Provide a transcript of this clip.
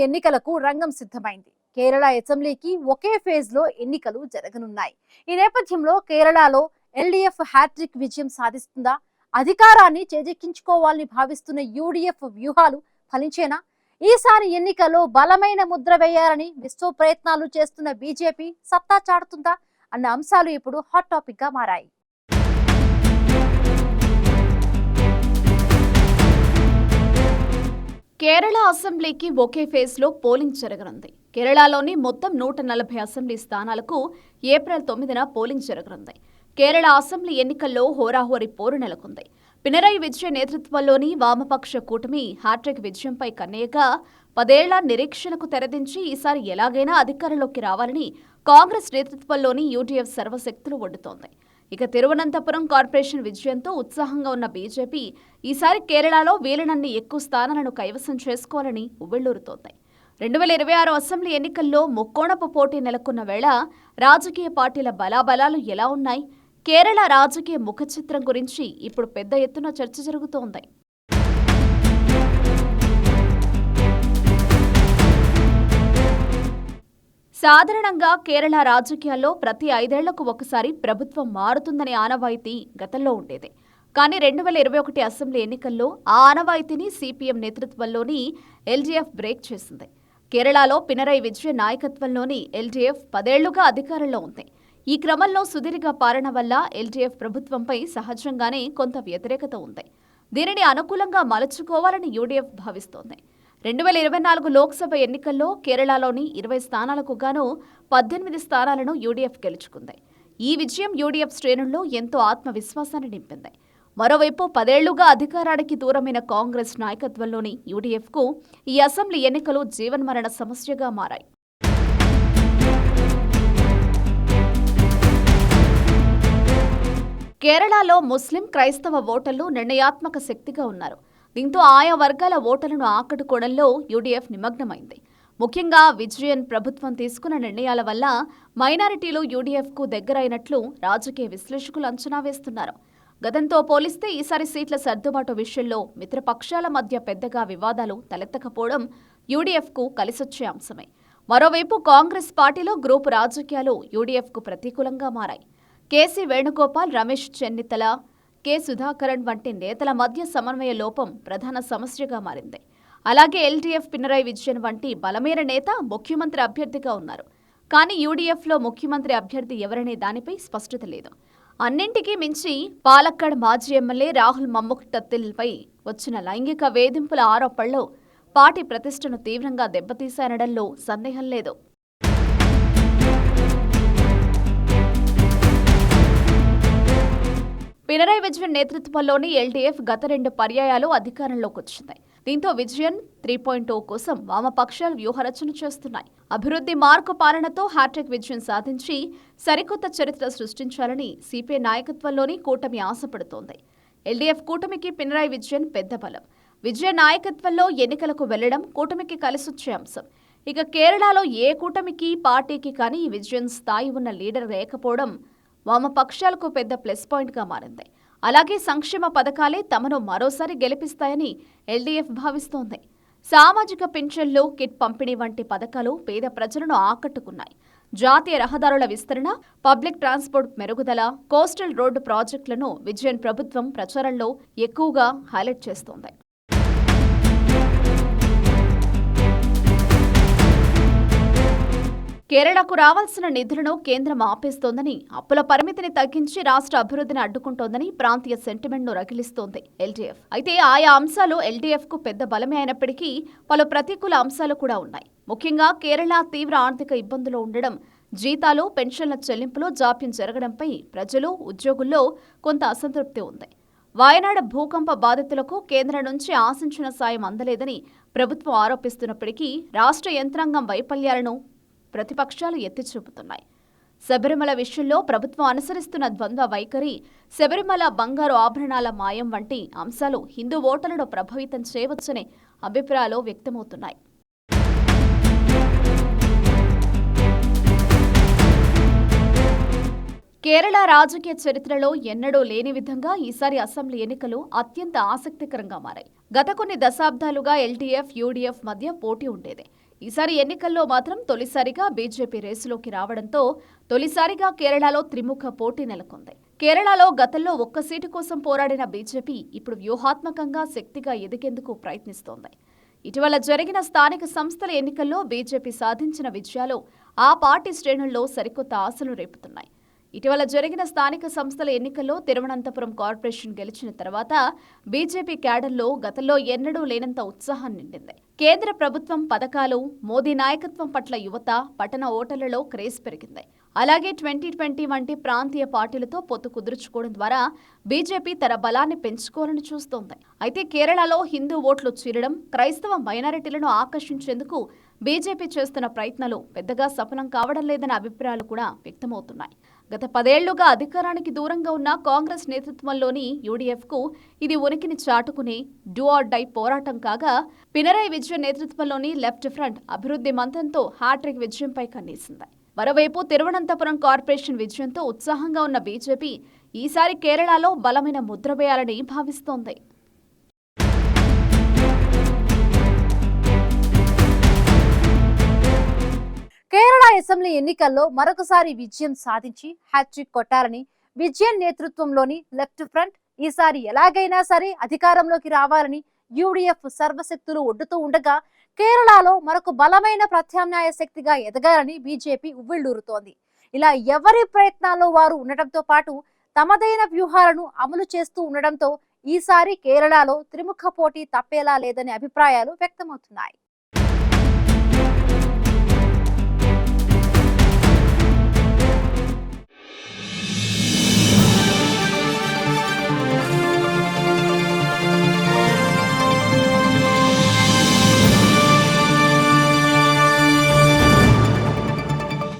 ఎన్నికలకు రంగం సిద్ధమైంది. కేరళ అసెంబ్లీకి ఒకే ఫేజ్ లో ఎన్నికలు జరగనున్నాయి. ఈ నేపథ్యంలో కేరళలో ఎల్డీఎఫ్ హ్యాట్రిక్ విజయం సాధిస్తుందా? అధికారాన్ని చేజెక్కించుకోవాలని భావిస్తున్న యూడీఎఫ్ వ్యూహాలు ఫలించేనా? ఈసారి ఎన్నికల్లో బలమైన ముద్ర వేయాలని విశ్వ ప్రయత్నాలు చేస్తున్న బీజేపీ సత్తా చాటుతుందా అన్న అంశాలు ఇప్పుడు హాట్ టాపిక్ గా మారాయి. కేరళ అసెంబ్లీకి ఒకే ఫేజ్లో పోలింగ్ జరగనుంది. కేరళలోని మొత్తం 140 అసెంబ్లీ స్థానాలకు ఏప్రిల్ 9న పోలింగ్ జరగనుంది. కేరళ అసెంబ్లీ ఎన్నికల్లో హోరాహోరీ పోరు నెలకొంది. పినరయి విజయన్ నేతృత్వంలోని వామపక్ష కూటమి హ్యాట్రిక్ విజయంపై కన్నేయగా 10 ఏళ్ల నిరీక్షణకు తెరదించి ఈసారి ఎలాగైనా అధికారంలోకి రావాలని కాంగ్రెస్ నేతృత్వంలోని యూడీఎఫ్ సర్వశక్తులు ఒడ్డుతోంది. ఇక తిరువనంతపురం కార్పొరేషన్ విజయంతో ఉత్సాహంగా ఉన్న బీజేపీ ఈసారి కేరళలో వీలనన్ని ఎక్కువ స్థానాలను కైవసం చేసుకోవాలని ఉవ్వెళ్లూరుతోంది. 2026 అసెంబ్లీ ఎన్నికల్లో ముక్కోణపు పోటీ నెలకొన్న వేళ రాజకీయ పార్టీల బలాబలాలు ఎలా ఉన్నాయి? కేరళ రాజకీయ ముఖచిత్రం గురించి ఇప్పుడు పెద్ద ఎత్తున చర్చ జరుగుతోంది. సాధారణంగా కేరళ రాజకీయాల్లో ప్రతి 5 ఏళ్లకు ఒకసారి ప్రభుత్వం మారుతుందనే ఆనవాయితీ గతంలో ఉండేది. కానీ 2021 అసెంబ్లీ ఎన్నికల్లో ఆ ఆనవాయితీని సిపిఎం నేతృత్వంలోని ఎల్డీఎఫ్ బ్రేక్ చేసింది. కేరళలో పినరయి విజయన్ నాయకత్వంలోని ఎల్డీఎఫ్ 10 ఏళ్లుగా అధికారంలో ఉంది. ఈ క్రమంలో సుదీర్ఘ పాలన వల్ల ఎల్డీఎఫ్ ప్రభుత్వంపై సహజంగానే కొంత వ్యతిరేకత ఉంది. దీనిని అనుకూలంగా మలుచుకోవాలని యూడీఎఫ్ భావిస్తోంది. 2024 లోక్సభ ఎన్నికల్లో కేరళలోని 20 స్థానాలకు గాను 18 స్థానాలను యూడీఎఫ్ గెలుచుకుంది. ఈ విజయం యూడీఎఫ్ శ్రేణుల్లో ఎంతో ఆత్మవిశ్వాసాన్ని నింపింది. మరోవైపు 10 ఏళ్లుగా అధికారానికి దూరమైన కాంగ్రెస్ నాయకత్వంలోని యూడీఎఫ్కు ఈ అసెంబ్లీ ఎన్నికలు జీవన్మరణ సమస్యగా మారాయి. కేరళలో ముస్లిం, క్రైస్తవ ఓటర్లు నిర్ణయాత్మక శక్తిగా ఉన్నారు. దీంతో ఆయా వర్గాల ఓటర్లను ఆకట్టుకోవడంలో యూడీఎఫ్ నిమగ్నమైంది. ముఖ్యంగా విజయన్ ప్రభుత్వం తీసుకున్న నిర్ణయాల వల్ల మైనారిటీలు యూడీఎఫ్కు దగ్గరైనట్లు రాజకీయ విశ్లేషకులు అంచనా వేస్తున్నారు. గతంతో పోలిస్తే ఈసారి సీట్ల సర్దుబాటు విషయంలో మిత్రపక్షాల మధ్య పెద్దగా వివాదాలు తలెత్తకపోవడం యూడీఎఫ్కు కలిసొచ్చే అంశమే. మరోవైపు కాంగ్రెస్ పార్టీలో గ్రూపు రాజకీయాలు యూడీఎఫ్కు ప్రతికూలంగా మారాయి. కేసీ వేణుగోపాల్, రమేష్ చెన్నితల, కె సుధాకరన్ వంటి నేతల మధ్య సమన్వయ లోపం ప్రధాన సమస్యగా మారింది. అలాగే ఎల్డీఎఫ్ పినరయి విజయన్ వంటి బలమైన నేత ముఖ్యమంత్రి అభ్యర్థిగా ఉన్నారు. కానీ యూడీఎఫ్లో ముఖ్యమంత్రి అభ్యర్థి ఎవరనే దానిపై స్పష్టత లేదు. అన్నింటికీ మించి పాలక్కడ్ మాజీ ఎమ్మెల్యే రాహుల్ మమ్ముక్టత్తిల్పై వచ్చిన లైంగిక వేధింపుల ఆరోపణలు పార్టీ ప్రతిష్టను తీవ్రంగా దెబ్బతీశాయనడంలో సందేహం లేదు. పినరయి విజయన్ నేతృత్వంలోని ఎల్డీఎఫ్ గత 2 పర్యాయాలు అధికారంలోకి వచ్చింది. దీంతో విజయన్ 3.0 కోసం వామపక్షాలు వ్యూహరచన చేస్తున్నాయి. అభివృద్ధి మార్కు పాలనతో హ్యాట్రిక్ విజయం సాధించి సరికొత్త చరిత్ర సృష్టించాలని సిపిఐ నాయకత్వంలోని కూటమి ఆశపడుతోంది. ఎల్డీఎఫ్ కూటమికి పినరయి విజయన్ పెద్ద బలం. విజయన్ నాయకత్వంలో ఎన్నికలకు వెళ్లడం కూటమికి కలిసొచ్చే అంశం. ఇక కేరళలో ఏ కూటమికి, పార్టీకి కానీ విజయన్ స్థాయి ఉన్న లీడర్ లేకపోవడం వామపక్షాలకు పెద్ద ప్లస్ పాయింట్గా మారింది. అలాగే సంక్షేమ పథకాలే తమను మరోసారి గెలిపిస్తాయని ఎల్డీఎఫ్ భావిస్తోంది. సామాజిక పింఛన్లు, కిట్ పంపిణీ వంటి పథకాలు పేద ప్రజలను ఆకట్టుకున్నాయి. జాతీయ రహదారుల విస్తరణ, పబ్లిక్ ట్రాన్స్పోర్ట్ మెరుగుదల, కోస్టల్ రోడ్డు ప్రాజెక్టులను విజయన్ ప్రభుత్వం ప్రచారంలో ఎక్కువగా హైలైట్ చేస్తోంది. కేరళకు రావాల్సిన నిధులను కేంద్రం ఆపేస్తోందని, అప్పుల పరిమితిని తగ్గించి రాష్ట్ర అభివృద్ధిని అడ్డుకుంటోందని ప్రాంతీయ సెంటిమెంట్ను రగిలిస్తోంది ఎల్డీఎఫ్. అయితే ఆయా అంశాలు ఎల్డీఎఫ్కు పెద్ద బలమే అయినప్పటికీ పలు ప్రతికూల అంశాలు కూడా ఉన్నాయి. ముఖ్యంగా కేరళ తీవ్ర ఆర్థిక ఇబ్బందులు ఉండడం, జీతాలు, పెన్షన్ల చెల్లింపులో జాప్యం జరగడంపై ప్రజలు, ఉద్యోగుల్లో కొంత అసంతృప్తి ఉంది. వాయనాడ్ భూకంప బాధితులకు కేంద్రం నుంచి ఆశించిన సాయం అందలేదని ప్రభుత్వం ఆరోపిస్తున్నప్పటికీ రాష్ట్ర యంత్రాంగం వైఫల్యాలను ప్రతిపక్షాలు ఎత్తిచూపుతున్నాయి. శబరిమల విషయంలో ప్రభుత్వం అనుసరిస్తున్న ద్వంద్వ వైఖరి, శబరిమల బంగారు ఆభరణాల మాయం వంటి అంశాలు హిందూ ఓటర్లను ప్రభావితం చేయవచ్చనే అభిప్రాయాలు వ్యక్తమవుతున్నాయి. కేరళ రాజకీయ చరిత్రలో ఎన్నడూ లేని విధంగా ఈసారి అసెంబ్లీ ఎన్నికలు అత్యంత ఆసక్తికరంగా మారాయి. గత కొన్ని దశాబ్దాలుగా ఎల్డీఎఫ్, యూడీఎఫ్ మధ్య పోటీ ఉండేది. ఈసారి ఎన్నికల్లో మాత్రం తొలిసారిగా బీజేపీ రేసులోకి రావడంతో తొలిసారిగా కేరళలో త్రిముఖ పోటీ నెలకొంది. కేరళలో గతంలో ఒక్క సీటు కోసం పోరాడిన బీజేపీ ఇప్పుడు వ్యూహాత్మకంగా శక్తిగా ఎదిగేందుకు ప్రయత్నిస్తోంది. ఇటీవల జరిగిన స్థానిక సంస్థల ఎన్నికల్లో బీజేపీ సాధించిన విజయాలు ఆ పార్టీ శ్రేణుల్లో సరికొత్త ఆశలు రేపుతున్నాయి. ఇటీవల జరిగిన స్థానిక సంస్థల ఎన్నికల్లో తిరువనంతపురం కార్పొరేషన్ గెలిచిన తర్వాత బీజేపీ క్యాడర్లో గతంలో ఎన్నడూ లేనంత ఉత్సాహం నిండింది. కేంద్ర ప్రభుత్వం పథకాలు, మోదీ నాయకత్వం పట్ల యువత, పట్టణ ఓటర్లలో క్రేజ్ పెరిగింది. అలాగే 2020 వంటి ప్రాంతీయ పార్టీలతో పొత్తు కుదుర్చుకోవడం ద్వారా బీజేపీ తన బలాన్ని పెంచుకోవాలని చూస్తోంది. అయితే కేరళలో హిందూ ఓట్లు చీలడం, క్రైస్తవ మైనారిటీలను ఆకర్షించేందుకు బీజేపీ చేస్తున్న ప్రయత్నాలు పెద్దగా సఫలం కావడం లేదన్న అభిప్రాయాలు కూడా వ్యక్తమవుతున్నాయి. గత 10 ఏళ్లుగా అధికారానికి దూరంగా ఉన్న కాంగ్రెస్ నేతృత్వంలోని యూడీఎఫ్కు ఇది ఉనికిని చాటుకునే డూ ఆర్ డై పోరాటం కాగా, పినరయ్ విజయన్ నేతృత్వంలోని లెఫ్ట్ ఫ్రంట్ అభివృద్ధి మంత్రంతో హ్యాట్రిక్ విజయంపై కన్నేసింది. మరోవైపు తిరువనంతపురం కార్పొరేషన్ విజయంతో ఉత్సాహంగా ఉన్న బీజేపీ ఈసారి కేరళలో బలమైన ముద్ర వేయాలని భావిస్తోంది. కేరళ అసెంబ్లీ ఎన్నికల్లో మరొకసారి విజయం సాధించి హ్యాట్రిక్ కొట్టాలని విజయన్ నేతృత్వంలోని లెఫ్ట్ ఫ్రంట్ ఈసారి ఎలాగైనా సరే అధికారంలోకి రావాలని యూడీఎఫ్ సర్వశక్తులు ఒడ్డుతూ ఉండగా, కేరళలో మరొక బలమైన ప్రత్యామ్నాయ శక్తిగా ఎదగాలని బీజేపీ ఉవ్విళ్లూరుతోంది. ఇలా ఎవరి ప్రయత్నాల్లో వారు ఉండటంతో పాటు తమదైన వ్యూహాలను అమలు చేస్తూ ఉండడంతో ఈసారి కేరళలో త్రిముఖ పోటీ తప్పేలా లేదనే అభిప్రాయాలు వ్యక్తమవుతున్నాయి.